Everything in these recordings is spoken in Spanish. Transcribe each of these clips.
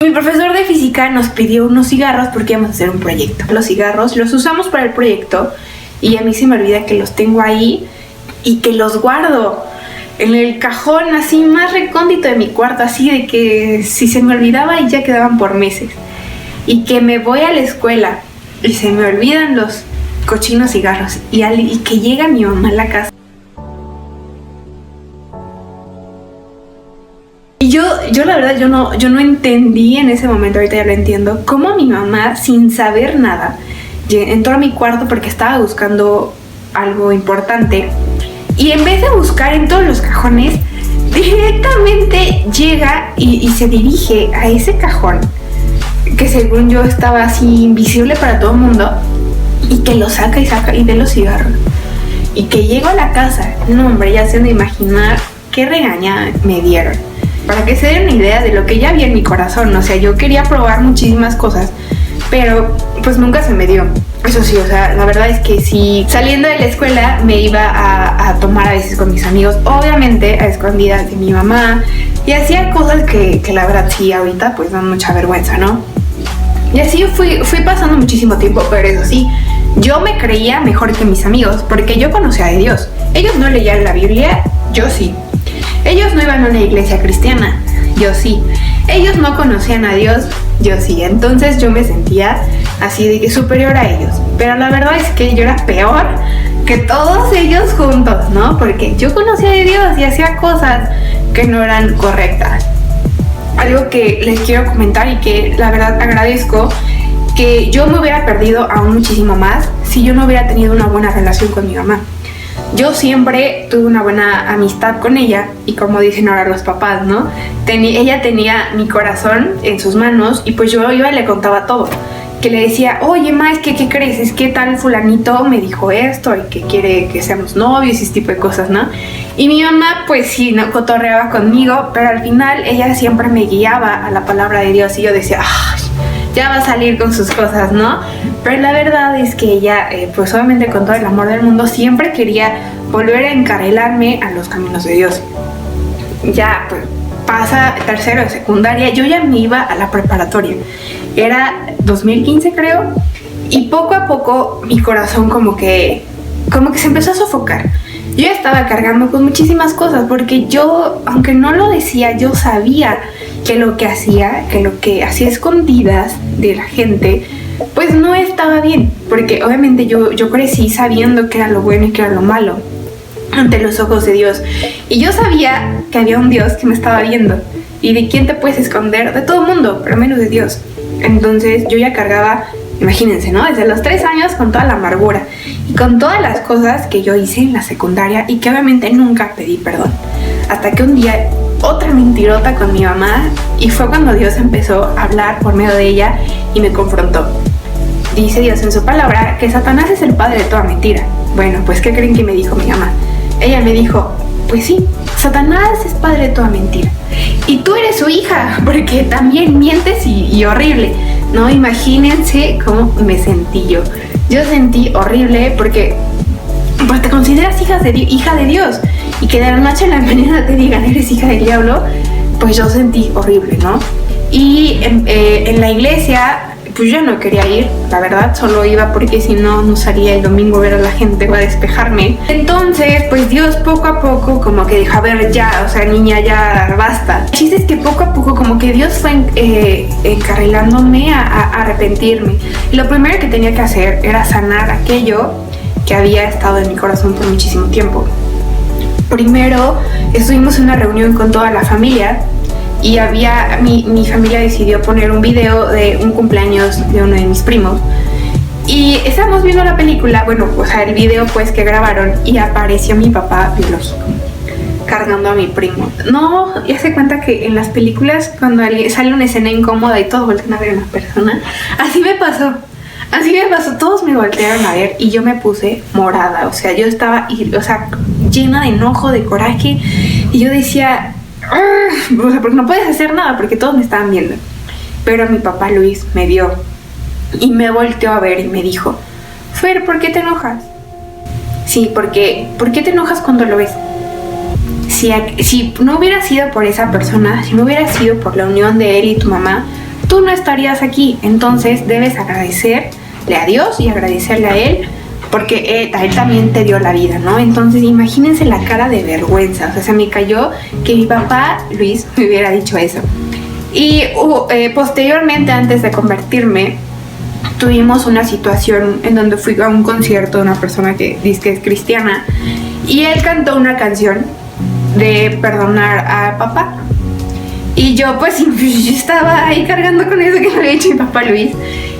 Mi profesor de física nos pidió unos cigarros porque íbamos a hacer un proyecto. Los cigarros los usamos para el proyecto y a mí se me olvida que los tengo ahí y que los guardo en el cajón así más recóndito de mi cuarto, así de que si se me olvidaba y ya quedaban por meses. Y que me voy a la escuela y se me olvidan los cochinos cigarros y que llega mi mamá a la casa. Y yo la verdad, yo no entendí en ese momento, ahorita ya lo entiendo, cómo mi mamá, sin saber nada, entró a mi cuarto porque estaba buscando algo importante. Y en vez de buscar en todos los cajones, directamente llega y se dirige a ese cajón, que según yo estaba así invisible para todo el mundo, y que lo saca y ve los cigarros. Y que llego a la casa, no hombre, ya se han de imaginar qué regaña me dieron. Para que se den una idea de lo que ya había en mi corazón, o sea, yo quería probar muchísimas cosas, pero pues nunca se me dio. Eso sí, o sea, la verdad es que si saliendo de la escuela me iba a tomar a veces con mis amigos, obviamente a escondidas de mi mamá, y hacía cosas que la verdad sí ahorita pues dan mucha vergüenza, ¿no? Y así fui pasando muchísimo tiempo, pero eso sí, yo me creía mejor que mis amigos, porque yo conocía de Dios. Ellos no leían la Biblia, yo sí. Ellos no iban a una iglesia cristiana, yo sí. Ellos no conocían a Dios, yo sí. Entonces yo me sentía así de que superior a ellos. Pero la verdad es que yo era peor que todos ellos juntos, ¿no? Porque yo conocía de Dios y hacía cosas que no eran correctas. Algo que les quiero comentar y que la verdad agradezco, que yo me hubiera perdido aún muchísimo más si yo no hubiera tenido una buena relación con mi mamá. Yo siempre tuve una buena amistad con ella y como dicen ahora los papás, ¿no? Ella tenía mi corazón en sus manos y pues yo iba y le contaba todo. Que le decía, oye, ma, es que ¿qué crees? Es que tal fulanito me dijo esto y que quiere que seamos novios y ese tipo de cosas, ¿no? Y mi mamá pues sí, no cotorreaba conmigo, pero al final ella siempre me guiaba a la palabra de Dios y yo decía, ¡ay! Ya va a salir con sus cosas, ¿no? Pero la verdad es que ella, pues obviamente con todo el amor del mundo, siempre quería volver a encarrilarme a los caminos de Dios. Ya, pues, pasa tercero de secundaria, yo ya me iba a la preparatoria. Era 2015, creo, y poco a poco mi corazón como que se empezó a sofocar. Yo ya estaba cargando con muchísimas cosas, porque yo, aunque no lo decía, yo sabía que lo que hacía escondidas de la gente, pues no estaba bien, porque obviamente yo crecí sabiendo qué era lo bueno y qué era lo malo ante los ojos de Dios, y yo sabía que había un Dios que me estaba viendo. ¿Y de quién te puedes esconder? De todo el mundo, pero menos de Dios. Entonces yo ya cargaba, imagínense, ¿no? Desde los 3 años con toda la amargura y con todas las cosas que yo hice en la secundaria y que obviamente nunca pedí perdón. Hasta que un día otra mentirota con mi mamá, y fue cuando Dios empezó a hablar por medio de ella y me confrontó. Dice Dios en su palabra que Satanás es el padre de toda mentira. Bueno, pues ¿qué creen que me dijo mi mamá? Ella me dijo, pues sí, Satanás es padre de toda mentira. Y tú eres su hija, porque también mientes y horrible. No, imagínense cómo me sentí yo. Yo sentí horrible porque pues te consideras hija de Dios. Y que de la noche a la mañana te digan eres hija del diablo, pues yo sentí horrible, ¿no? Y en la iglesia, pues yo no quería ir, la verdad, solo iba porque si no, no salía el domingo a ver a la gente o a despejarme. Entonces, pues Dios poco a poco como que dijo, a ver, ya, o sea, niña, ya basta. El chiste es que poco a poco como que Dios fue encarrilándome a arrepentirme. Y lo primero que tenía que hacer era sanar aquello que había estado en mi corazón por muchísimo tiempo. Primero estuvimos en una reunión con toda la familia y mi familia decidió poner un video de un cumpleaños de uno de mis primos y estábamos viendo la película, bueno, o sea, el video pues que grabaron, y apareció mi papá biológico cargando a mi primo. No, ya se cuenta que en las películas cuando sale una escena incómoda y todos voltean a ver a una persona, así me pasó, todos me voltearon a ver y yo me puse morada, o sea, yo estaba, llena de enojo, de coraje, y yo decía, o sea, porque no puedes hacer nada porque todos me estaban viendo. Pero mi papá Luis me vio y me volteó a ver y me dijo, Fer, ¿por qué te enojas? Sí, porque ¿por qué te enojas cuando lo ves? Si no hubiera sido por esa persona, si no hubiera sido por la unión de él y tu mamá, tú no estarías aquí. Entonces debes agradecerle a Dios y agradecerle a Él, porque a Él también te dio la vida, ¿no? Entonces imagínense la cara de vergüenza. O sea, se me cayó que mi papá, Luis, me hubiera dicho eso. Y posteriormente, antes de convertirme, tuvimos una situación en donde fui a un concierto de una persona que dice que es cristiana, y él cantó una canción de perdonar a papá. Y yo pues yo estaba ahí cargando con eso que me había dicho mi papá Luis.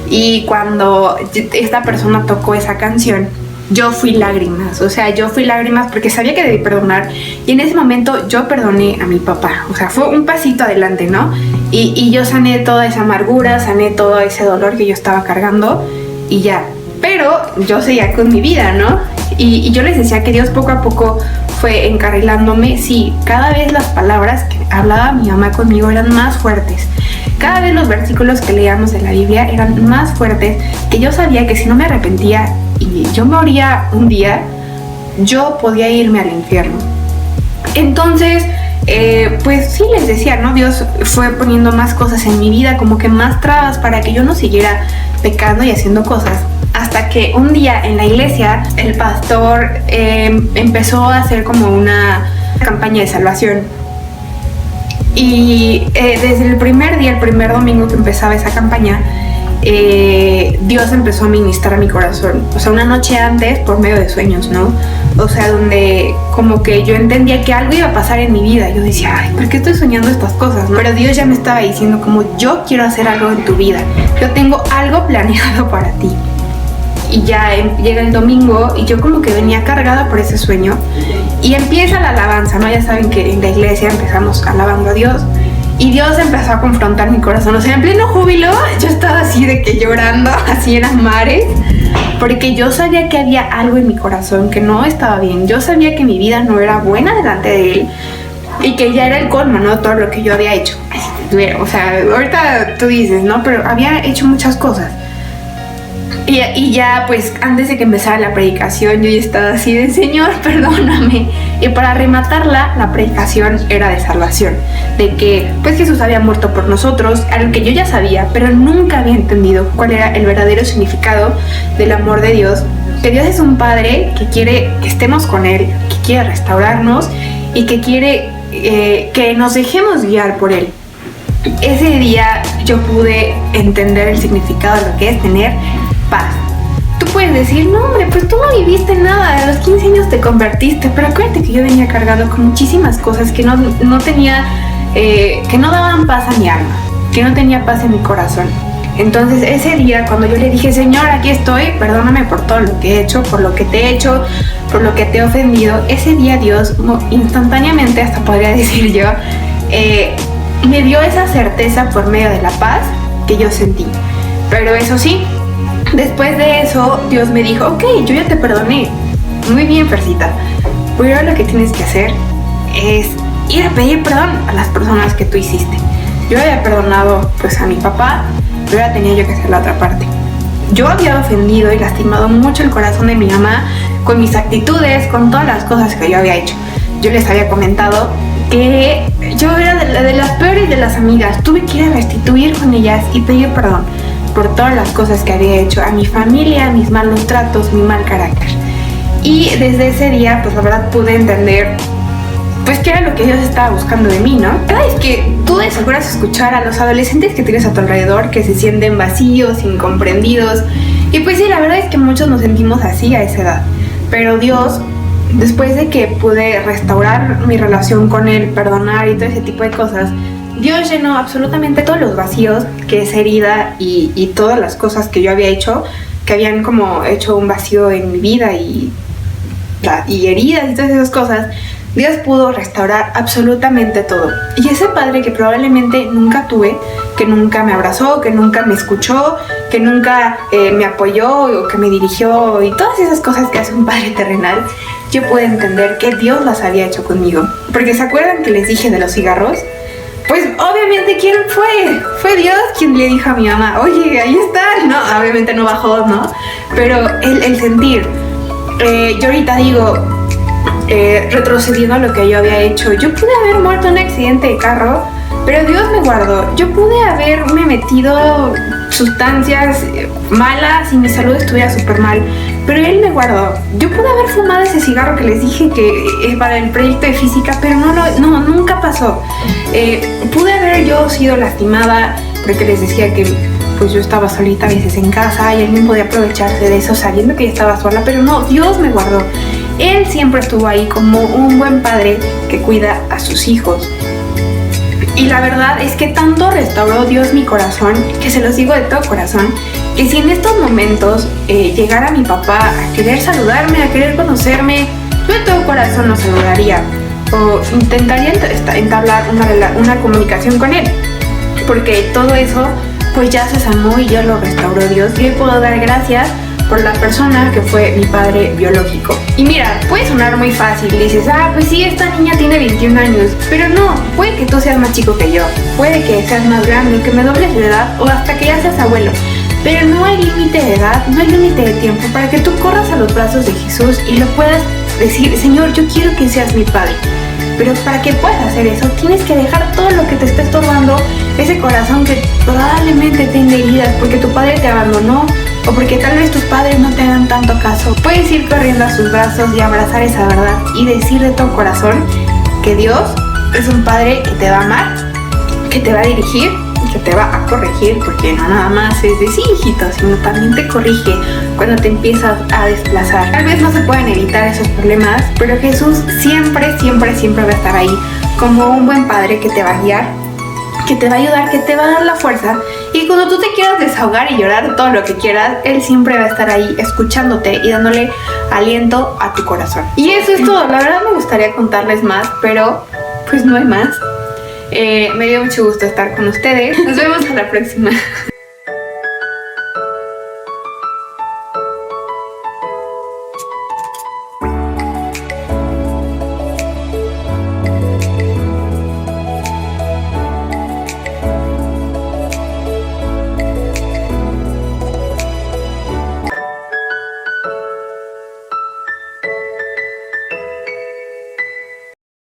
Y cuando esta persona tocó esa canción, yo fui lágrimas. O sea, yo fui lágrimas porque sabía que debí perdonar. Y en ese momento yo perdoné a mi papá. O sea, fue un pasito adelante, ¿no? Y yo sané toda esa amargura, sané todo ese dolor que yo estaba cargando y ya. Pero yo seguía con mi vida, ¿no? Y yo les decía que Dios poco a poco fue encarrilándome. Sí, cada vez las palabras que hablaba mi mamá conmigo eran más fuertes. Cada vez los versículos que leíamos de la Biblia eran más fuertes, que yo sabía que si no me arrepentía y yo moría un día, yo podía irme al infierno. Entonces, pues sí les decía, ¿no? Dios fue poniendo más cosas en mi vida, como que más trabas para que yo no siguiera pecando y haciendo cosas. Hasta que un día en la iglesia el pastor empezó a hacer como una campaña de salvación. Y desde el primer día, el primer domingo que empezaba esa campaña, Dios empezó a ministrar a mi corazón. O sea, una noche antes, por medio de sueños, ¿no? O sea, donde como que yo entendía que algo iba a pasar en mi vida. Yo decía, ay, ¿por qué estoy soñando estas cosas, no? Pero Dios ya me estaba diciendo como, yo quiero hacer algo en tu vida. Yo tengo algo planeado para ti. Y ya llega el domingo y yo como que venía cargada por ese sueño. Y empieza la alabanza, ¿no? Ya saben que en la iglesia empezamos alabando a Dios. Y Dios empezó a confrontar mi corazón. O sea, en pleno júbilo, yo estaba así de que llorando, así en las mares. Porque yo sabía que había algo en mi corazón que no estaba bien. Yo sabía que mi vida no era buena delante de Él. Y que ya era el colmo, ¿no? Todo lo que yo había hecho. O sea, ahorita tú dices, ¿no? Pero había hecho muchas cosas. Y ya, pues, antes de que empezara la predicación, yo ya estaba así de, Señor, perdóname. Y para rematarla, la predicación era de salvación. De que, pues, Jesús había muerto por nosotros, algo que yo ya sabía, pero nunca había entendido cuál era el verdadero significado del amor de Dios. Que Dios es un Padre que quiere que estemos con Él, que quiere restaurarnos y que quiere que nos dejemos guiar por Él. Ese día yo pude entender el significado de lo que es tener paz. Tú puedes decir, no hombre, pues tú no viviste nada, a los 15 años te convertiste, pero acuérdate que yo venía cargado con muchísimas cosas que no tenía, que no daban paz a mi alma, que no tenía paz en mi corazón. Entonces ese día cuando yo le dije, Señor, aquí estoy, perdóname por todo lo que he hecho, por lo que te he hecho, por lo que te he ofendido, ese día Dios instantáneamente, hasta podría decir yo, me dio esa certeza por medio de la paz que yo sentí. Pero eso sí, después de eso, Dios me dijo, ok, yo ya te perdoné. Muy bien, Fercita. Pero ahora lo que tienes que hacer es ir a pedir perdón a las personas que tú hiciste. Yo había perdonado pues a mi papá, pero ahora tenía yo que hacer la otra parte. Yo había ofendido y lastimado mucho el corazón de mi mamá con mis actitudes, con todas las cosas que yo había hecho. Yo les había comentado que yo era de las peores de las amigas. Tuve que ir a restituir con ellas y pedir perdón por todas las cosas que había hecho, a mi familia, mis malos tratos, mi mal carácter. Y desde ese día, pues la verdad pude entender pues qué era lo que Dios estaba buscando de mí, ¿no? Cada vez que tú de seguro has escuchar a los adolescentes que tienes a tu alrededor que se sienten vacíos, incomprendidos, y pues sí, la verdad es que muchos nos sentimos así a esa edad. Pero Dios, después de que pude restaurar mi relación con Él, perdonar y todo ese tipo de cosas, Dios llenó absolutamente todos los vacíos que esa herida y todas las cosas que yo había hecho, que habían como hecho un vacío en mi vida y heridas y todas esas cosas. Dios pudo restaurar absolutamente todo. Y ese padre que probablemente nunca tuve, que nunca me abrazó, que nunca me escuchó, que nunca me apoyó o que me dirigió y todas esas cosas que hace un padre terrenal, yo pude entender que Dios las había hecho conmigo. Porque ¿se acuerdan que les dije de los cigarros? Pues obviamente, ¿quién fue? Fue Dios quien le dijo a mi mamá, oye, ahí está. No, obviamente no bajó, ¿no? Pero el sentir. Yo ahorita digo, retrocediendo a lo que yo había hecho, yo pude haber muerto en un accidente de carro pero Dios me guardó. Yo pude haberme metido sustancias malas y mi salud estuviera súper mal, pero Él me guardó. Yo pude haber fumado ese cigarro que les dije que es para el proyecto de física, pero nunca pasó. Pude haber yo sido lastimada porque les decía que pues yo estaba solita a veces en casa y Él podía aprovecharse de eso sabiendo que yo estaba sola, pero no, Dios me guardó. Él siempre estuvo ahí como un buen padre que cuida a sus hijos. Y la verdad es que tanto restauró Dios mi corazón, que se los digo de todo corazón, que si en estos momentos llegara mi papá a querer saludarme, a querer conocerme, yo de todo corazón lo saludaría o intentaría entablar una comunicación con él, porque todo eso pues ya se sanó y ya lo restauró Dios, y hoy puedo dar gracias por la persona que fue mi padre biológico. Y mira, puede sonar muy fácil, dices, pues sí, esta niña tiene 21 años, pero no, puede que tú seas más chico que yo, puede que seas más grande, que me dobles de edad o hasta que ya seas abuelo, pero no hay límite de edad, no hay límite de tiempo para que tú corras a los brazos de Jesús y lo puedas decir, Señor, yo quiero que seas mi padre. Pero para que puedas hacer eso, tienes que dejar todo lo que te esté estorbando, ese corazón que probablemente tenga heridas porque tu padre te abandonó o porque tal vez tus padres no te hagan tanto caso. Puedes ir corriendo a sus brazos y abrazar esa verdad y decir de todo corazón que Dios es un padre que te va a amar, que te va a dirigir, que te va a corregir, porque no nada más es de sí, hijito, sino también te corrige cuando te empiezas a desplazar. Tal vez no se pueden evitar esos problemas, pero Jesús siempre, siempre, siempre va a estar ahí como un buen padre que te va a guiar, que te va a ayudar, que te va a dar la fuerza, y cuando tú te quieras desahogar y llorar todo lo que quieras, Él siempre va a estar ahí escuchándote y dándole aliento a tu corazón. Y eso es todo. La verdad me gustaría contarles más, pero pues no hay más. Me dio mucho gusto estar con ustedes. Nos vemos a la próxima.